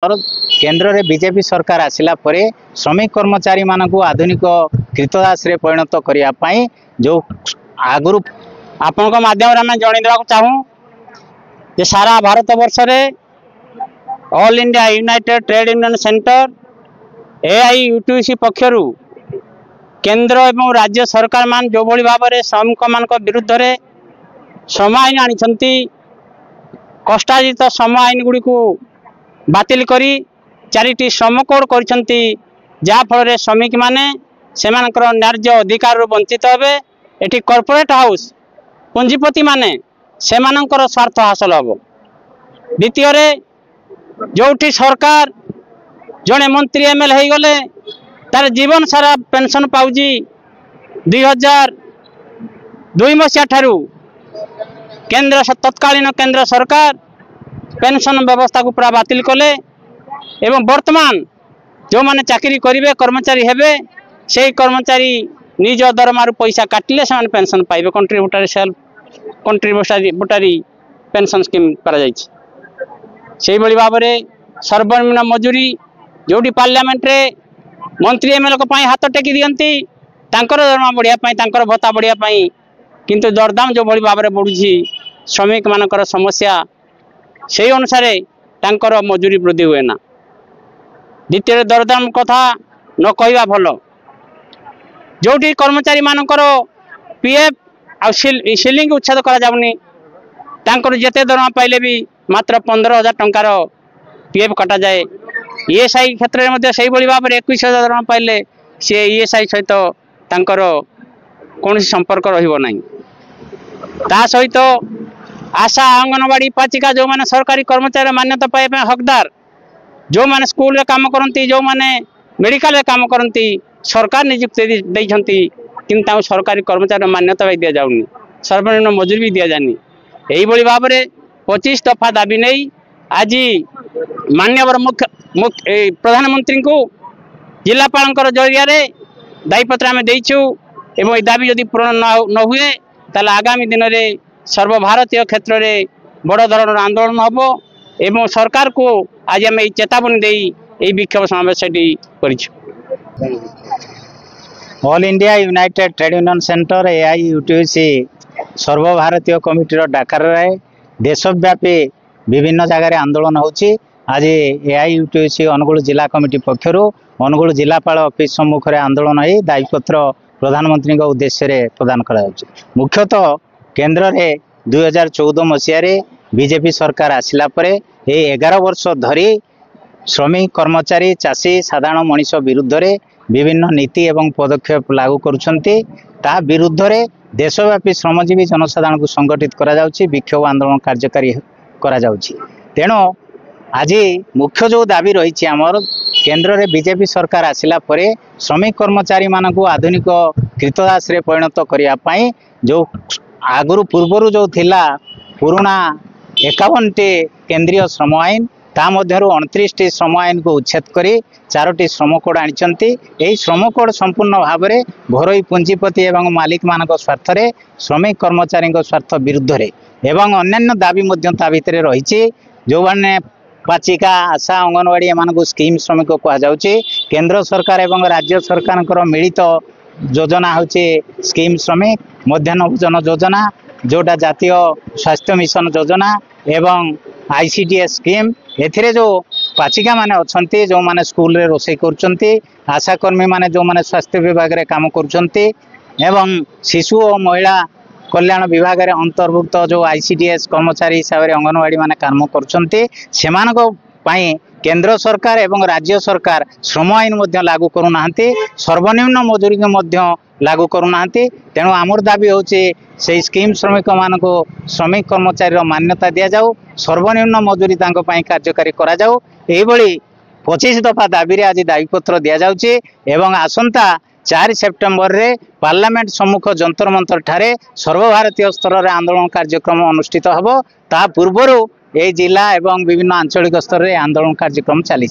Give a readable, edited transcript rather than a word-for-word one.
और केंद्र रे बीजेपी सरकार आसिला परे श्रमिक कर्मचारी मानकु आधुनिक कृतदास रे परिणत करिया पई जो आगुरु आपण को माध्यम रे मैं जणी देबा चाहूं जे सारा भारत वर्ष रे all India united trade union centre AIUTC पक्षरु केंद्र एवं राज्य सरकार मान जो भली भाव रे श्रमिक मान विरुद्ध रे श्रम आईन आनिछंती कष्टार्जित श्रम आईन गुडी को बातिल करी चारिटी श्रम कोड करछंती जा फल रे श्रमिक माने सेमानकर न्याय्य अधिकार रु वंचित हेबे। एठी कॉर्पोरेट हाउस पूंजीपति माने सेमानकर स्वार्थ हासिल हबो। द्वितीय रे जोठी सरकार जने मंत्री एमएल हे गले तार जीवन सारा पेंशन पाउजी 2002 मसीहा ठारू केंद्र तत्कालीन केंद्र सरकार पेंशन व्यवस्था को पूरा बातिल कले एवं वर्तमान जो माने चाकरी करिवे कर्मचारी हेबे से कर्मचारी निज दरमार पैसा काटिले से पेंशन पाइबे। Contributory self contributory pension scheme करा जायछि। सेही बळी भाव रे सर्वनिम्न मजूरी जोडी पार्लियामेंट रे मंत्री एमएलए को पाई हाथ टेकी दियंती तांकर दरमा बढ़िया पाई तांकर भत्ता बढ़िया पाई किंतु दरदाम जो बड़ी भाव में बढ़ुची श्रमिक मानकर समस्या से अनुसार तांकर मजूरी वृद्धि हुए ना। द्वितीय दरदाम कथा न कहवा भल जोटी कर्मचारी मानकर पीएफ आ सिलिंग उच्छेद करा जाउनी तांकर जेते दरमा पाइले भी मात्र 15,000 टंकार पीएफ कटा जाए। ईएसआई क्षेत्र में से भाव में 21,000 दरमा पाइले सी ईएसआई सहित तांकर कौन संपर्क रहिबो नहीं। ता सहित आशा अंगनवाड़ी पाचिका जो माने सरकारी कर्मचारी मान्यता पाइबा हकदार जो माने स्कूल रे काम करती जो माने मेडिकल रे काम करती सरकार नियुक्ति देइछंती किंतु सरकारी कर्मचारी मान्यता भी दिया जाउनी सर्वनिम्न मजूरी भी दिया जानी। एही बड़ी भाव में 25 दफा दाबी नहीं आज माननीय मुख्य प्रधानमंत्री को जिलापाल जरिया दायीपत्र आम देचु एवं ये दाबी जदि पूरण न हुए ताले आगामी दिन में सर्वभारतीय क्षेत्र में बड़ धरण आंदोलन हम एवं सरकार को आज आम चेतावनी दे विक्षोभ समावेश all India united trade union centre AIUTC सर्वभारतीय कमिटीर डाकर देशव्यापी विभिन्न जगार आंदोलन होची। आज एआईयूटीसी अनुगुल जिला कमिटी पक्षर अनुगुल जिलापाल ऑफिस सम्मुख में आंदोलन हो दायीपत्र प्रधानमंत्री उद्देश्य प्रदान करा मुख्यतः केंद्र में 2014 मसीह बीजेपी सरकार आसिला परे 11 वर्ष धरी श्रमिक कर्मचारी चाषी साधारण मनीष विरुद्ध रे विभिन्न नीति एवं पदक्षेप लागू करुछंती ता विरुद्ध रे देशव्यापी श्रमजीवी जनसाधारण को संगठित करा जाउची विक्षोभ आंदोलन कार्यकारी करा जाउची। तेणु आज मुख्य जो दाबी रही आमर केंद्र में बीजेपी सरकार आसिला परे श्रमिक कर्मचारी मानकु आधुनिक कृतदास रे परिणत करिया पई जो आगुरु पूर्वरु जो थिला पुराना 51 टी केंद्रीय श्रम आईन ता मध्यरु 29 टी श्रम आईन को उच्छेद करी 4टी श्रम कोड आनिचंती। एही श्रम कोड संपूर्ण भाव में घरोई पुंजीपति एवं मालिक मानक स्वार्थ रे श्रमिक कर्मचारी स्वार्थ विरुद्ध रे एवं अन्यान्य दाबी मध्य ता भितरे रहिछि जो माने पाचिका आशा अंगनवाड़ी एमान को स्कीम श्रमिक कहुचे केंद्र सरकार एवं राज्य सरकार मिलित योजना होचे स्कीम श्रमिक मध्याह्न भोजन योजना जोटा जातीय स्वास्थ्य मिशन योजना एवं आईसीडीएस स्कीम एथिरे जो पाचिका माने अछंती जो माने स्कूल रे रोषे करछंती आशाकर्मी माने जो माने स्वास्थ्य विभाग रे काम करछंती एवं शिशु और महिला कल्याण विभाग रे अंतर्भुक्त जो आईसीडीएस कर्मचारी हिसाब से अंगनवाड़ी माने काम करछंती सेमानको पाई केंद्र सरकार एवं राज्य सरकार श्रम आईन मध्य लागू करूनाहांती सर्वनिम्न मजूरी के मध्य लागू करूनाहांती। तेणु आमर दाबी होचे से स्कीम श्रमिक मानको श्रमिक कर्मचारी मान्यता दिया जाऊ सर्वनिम्न मजूरी तांको पाई कार्यकारी करा जाऊ। एही बळी 25 दफा दाबी रे आज दायीपत्र दिया जाउची एवं आसंता 4 सेप्टेम्बर रे पार्लियामेंट सम्मुख जंतर मंतर ठारे सर्वभारतीय स्तर रे आंदोलन कार्यक्रम अनुष्ठित हबो। ता पूर्वरु ए जिला एवं विभिन्न आंचलिक स्तर रे आंदोलन कार्यक्रम चली।